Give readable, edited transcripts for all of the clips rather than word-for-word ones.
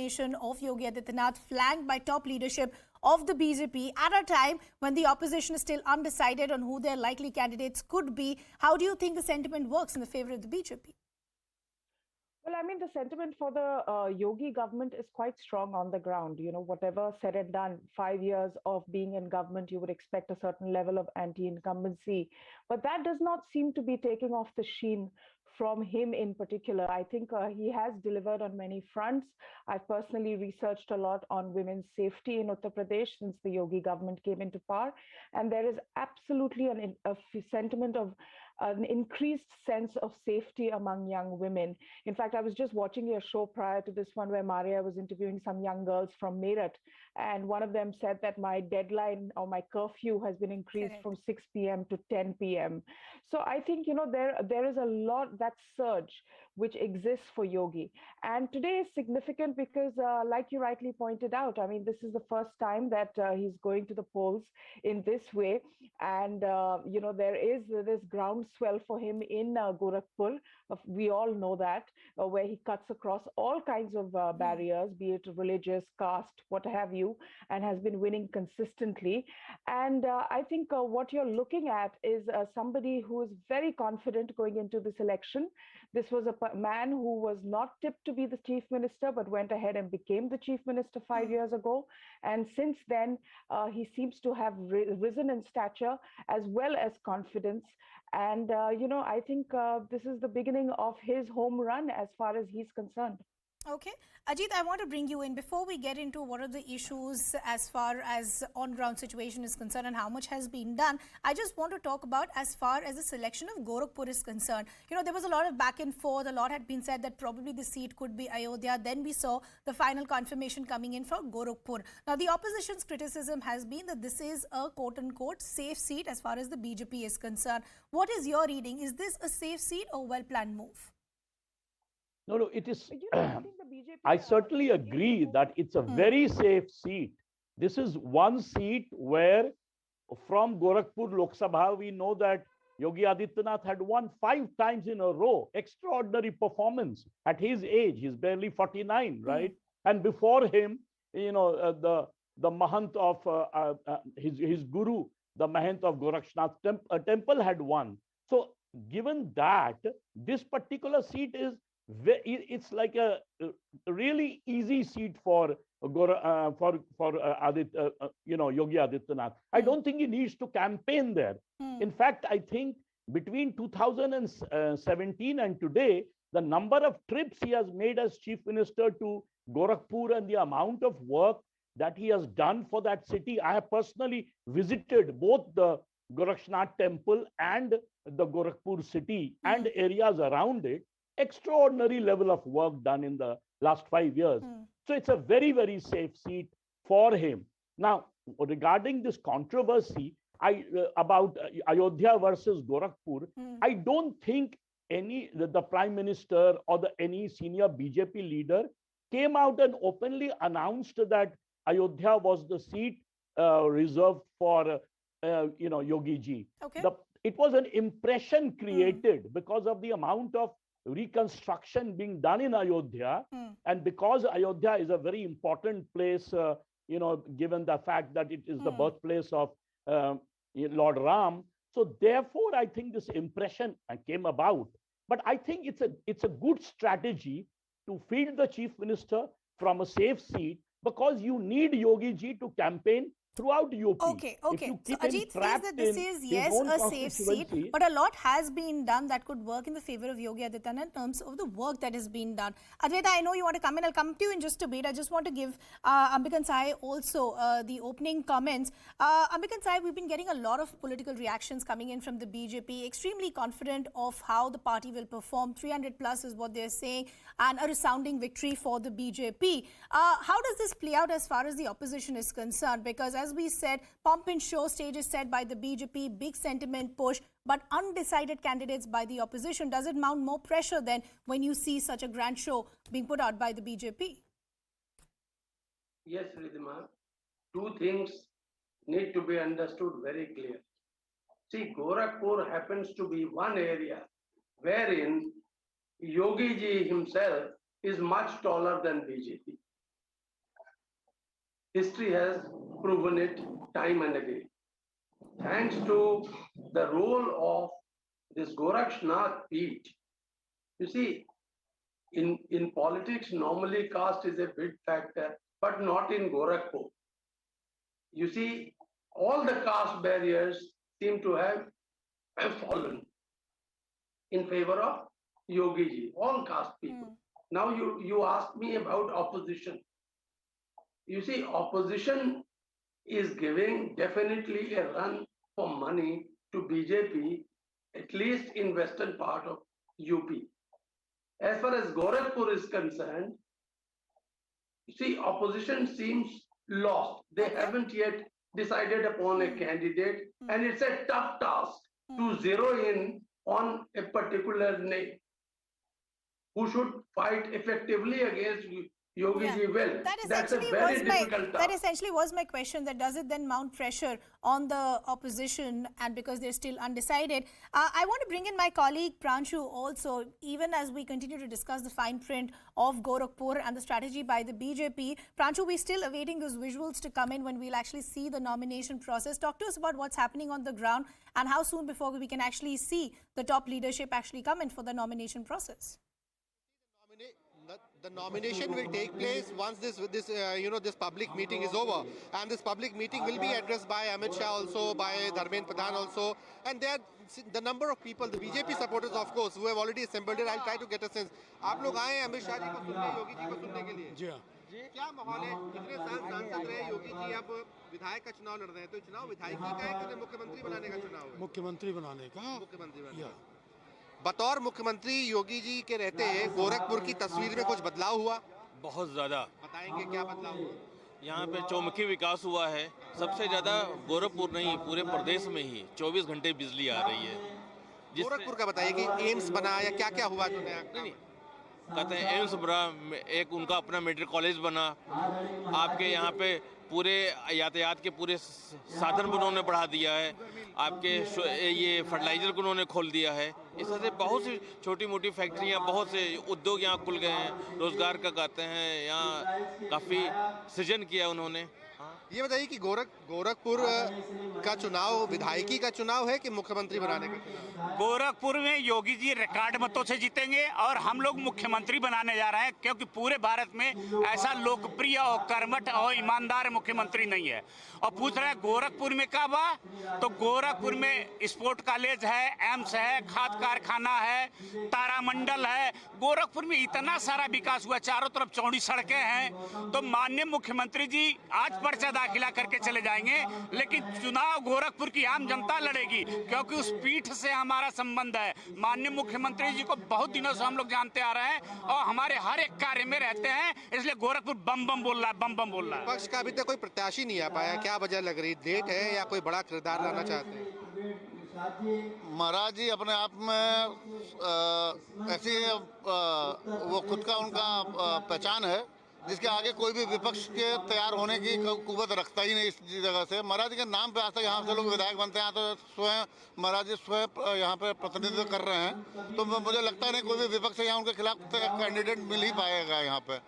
nomination of Yogi Adityanath, flanked by top leadership of the BJP at a time when the opposition is still undecided on who their likely candidates could be. How do you think the sentiment works in the favor of the BJP? Well, I mean, the sentiment for the Yogi government is quite strong on the ground. You know, whatever said and done, 5 years of being in government, you would expect a certain level of anti-incumbency. But that does not seem to be taking off the sheen from him in particular. I think he has delivered on many fronts. I've personally researched a lot on women's safety in Uttar Pradesh since the Yogi government came into power. And there is absolutely a sentiment of an increased sense of safety among young women. In fact, I was just watching a show prior to this one where Maria was interviewing some young girls from Meerut, and one of them said that my deadline or my curfew has been increased from 6 p.m. to 10 p.m. So I think, you know, there is a lot, that surge which exists for Yogi. And today is significant because, like you rightly pointed out, I mean, this is the first time that he's going to the polls in this way. And, you know, there is this groundswell for him in Gorakhpur. We all know that, where he cuts across all kinds of barriers, be it religious, caste, what have you, and has been winning consistently. And I think what you're looking at is somebody who is very confident going into this election. This was a man who was not tipped to be the chief minister, but went ahead and became the chief minister 5 years ago. And since then, he seems to have risen in stature as well as confidence. And, you know, I think this is the beginning of his home run as far as he's concerned. Okay. Ajit, I want to bring you in before we get into what are the issues as far as on-ground situation is concerned and how much has been done. I just want to talk about as far as the selection of Gorakhpur is concerned. You know, there was a lot of back and forth. A lot had been said that probably the seat could be Ayodhya. Then we saw the final confirmation coming in for Gorakhpur. Now, the opposition's criticism has been that this is a quote-unquote safe seat as far as the BJP is concerned. What is your reading? Is this a safe seat or well-planned move? No, it is. I think the BJP, I certainly agree that it's a very safe seat. This is one seat where from Gorakhpur Lok Sabha, we know that Yogi Adityanath had won 5 times in a row. Extraordinary performance at his age. He's barely 49, right? And before him, you know, the Mahant of his guru, the Mahant of Gorakhnath temple had won. So given that, this particular seat is it's like a really easy seat for Yogi Adityanath. I don't think he needs to campaign there. In fact, I think between 2017 and today, the number of trips he has made as chief minister to Gorakhpur and the amount of work that he has done for that city. I have personally visited both the Gorakhnath temple and the Gorakhpur city and areas around it. Extraordinary level of work done in the last 5 years. So it's a very, very safe seat for him. Now, regarding this controversy about Ayodhya versus Gorakhpur, I don't think the prime minister or any senior BJP leader came out and openly announced that Ayodhya was the seat reserved for Yogi ji. Okay. It was an impression created because of the amount of reconstruction being done in Ayodhya, and because Ayodhya is a very important place, given the fact that it is the birthplace of Lord Ram. So therefore, I think this impression came about. But I think it's a good strategy to field the chief minister from a safe seat, because you need Yogi ji to campaign throughout UP. Okay. So Ajit says that this is, yes, a safe seat, but a lot has been done that could work in the favor of Yogi Adityanath in terms of the work that has been done. Advaita, I know you want to come in. I'll come to you in just a bit. I just want to give Ambikan Sai also the opening comments. Ambikan Sai, we've been getting a lot of political reactions coming in from the BJP, extremely confident of how the party will perform. 300 plus is what they're saying, and a resounding victory for the BJP. How does this play out as far as the opposition is concerned? Because as we said, pump and show stages set by the BJP, big sentiment push, but undecided candidates by the opposition. Does it mount more pressure than when you see such a grand show being put out by the BJP? Yes, Ridhima. 2 things need to be understood very clear. See, Gorakhpur happens to be one area wherein Yogi ji himself is much taller than BJP. History has proven it time and again. Thanks to the role of this Gorakhnath Peeth. You see, in politics, normally caste is a big factor, but not in Gorakhpur. You see, all the caste barriers seem to have fallen in favor of Yogi ji, all caste people. Now you asked me about opposition. You see, opposition is giving definitely a run for money to BJP, at least in western part of UP. As far as Gorakhpur is concerned, you see, opposition seems lost. They haven't yet decided upon a candidate, and it's a tough task to zero in on a particular name who should fight effectively against Yogi ji well. That's a very difficult task. That essentially was my question, that does it then mount pressure on the opposition, and because they're still undecided? I want to bring in my colleague Pranshu also, even as we continue to discuss the fine print of Gorakhpur and the strategy by the BJP. Pranshu, we're still awaiting those visuals to come in when we'll actually see the nomination process. Talk to us about what's happening on the ground and how soon before we can actually see the top leadership actually come in for the nomination process. The nomination will take place once this public meeting is over, and this public meeting will be addressed by Amit Shah also, by Dharmendra Pradhan also, and there the number of people, the BJP supporters of course, who have already assembled here. I'll try to get a sense. आप लोग आए अमित शाह जी को सुनने, योगी जी को सुनने के लिए? जी हाँ। क्या माहौल है? कितने साल सांसद रहे योगी जी, अब विधायक का चुनाव लड़ रहे हैं, तो चुनाव विधायकी का है कि मुख्यमंत्री बनाने का चुनाव है? मुख्यमंत्री बनाने का। बतौर मुख्यमंत्री योगी जी के रहते गोरखपुर की तस्वीर में कुछ बदलाव हुआ? बहुत ज्यादा। बताएंगे क्या बदलाव हुआ? यहाँ पे चौमुखी विकास हुआ है। सबसे ज्यादा गोरखपुर नहीं, पूरे प्रदेश में ही 24 घंटे बिजली आ रही है। गोरखपुर का बताइए कि एम्स बना या क्या क्या हुआ जो नया? नहीं, कहते हैं एम्स बना, एक उनका अपना मेडिकल कॉलेज बना। आपके यहाँ पे पूरे यातायात के पूरे साधन उन्होंने बढ़ा दिया है। आपके ये फर्टिलाइजर को उन्होंने खोल दिया है। इस तरह से बहुत सी छोटी मोटी फैक्ट्रियाँ, बहुत से उद्योग यहाँ खुल गए हैं, रोजगार का कहते हैं, यहाँ काफ़ी सृजन किया उन्होंने। ये बताइए कि गोरखपुर का चुनाव विधायकी का चुनाव है कि मुख्यमंत्री बनाने का चुनाव? गोरखपुर में योगी जी रिकॉर्ड मतों से जीतेंगे और हम लोग मुख्यमंत्री बनाने जा रहे हैं, क्योंकि पूरे भारत में ऐसा लोकप्रिय और कर्मठ और ईमानदार मुख्यमंत्री नहीं है। और पूछ रहे हैं गोरखपुर में क्या हुआ, तो गोरखपुर में स्पोर्ट कॉलेज है, एम्स है, खाद कारखाना है, तारामंडल है। गोरखपुर में इतना सारा विकास हुआ, चारों तरफ चौड़ी सड़कें हैं। तो माननीय मुख्यमंत्री जी आज पर्चा दाखिला करके चले जाएंगे, लेकिन चुनाव गोरखपुर की आम जनता लड़ेगी, क्योंकि उस पीठ से हमारा संबंध है। माननीय मुख्यमंत्री जी को बहुत दिनों से हम लोग जानते आ रहे हैं और हमारे हर एक कार्य में रहते हैं, इसलिए गोरखपुर बम बम बोल रहा है, बम बम बोल रहा है। पक्ष का अभी तक कोई प्रत्याशी नहीं आ पाया, क्या वजह लग रही? लेट है या कोई बड़ा किरदार लाना चाहते हैं? महाराज जी अपने आप में ऐसी वो खुद का उनका पहचान है जिसके आगे कोई भी विपक्ष के तैयार होने की कुव्वत रखता ही नहीं। इस जगह से महाराज के नाम पे आज तक यहाँ से लोग विधायक बनते हैं, तो स्वयं महाराज जी स्वयं यहाँ पे प्रतिनिधित्व कर रहे हैं। तो मुझे लगता नहीं कोई भी विपक्ष यहाँ उनके खिलाफ कैंडिडेट मिल ही पाएगा यहाँ पे।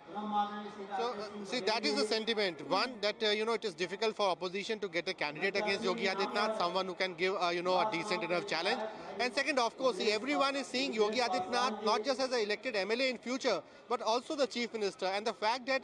So, see, that is the sentiment. One, that it is difficult for opposition to get a candidate against Yogi Adityanath, someone who can give a decent enough challenge. And second, of course, everyone is seeing Yogi Adityanath not just as an elected MLA in future, but also the Chief Minister. And the fact that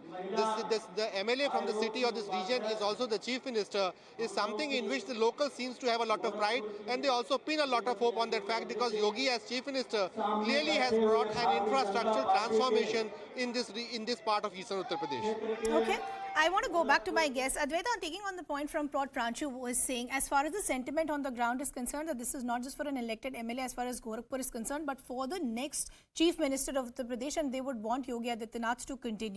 the MLA from the city or this region is also the Chief Minister is something in which the locals seems to have a lot of pride, and they also pin a lot of hope on that fact, because Yogi as Chief Minister clearly has brought an infrastructural transformation in this part of Eastern Uttar Pradesh. Okay. I want to go back to my guest. Advaita, taking on the point from Prod Pranshu was saying, as far as the sentiment on the ground is concerned, that this is not just for an elected MLA as far as Gorakhpur is concerned, but for the next Chief Minister of Uttar Pradesh, and they would want Yogi Adityanath to continue.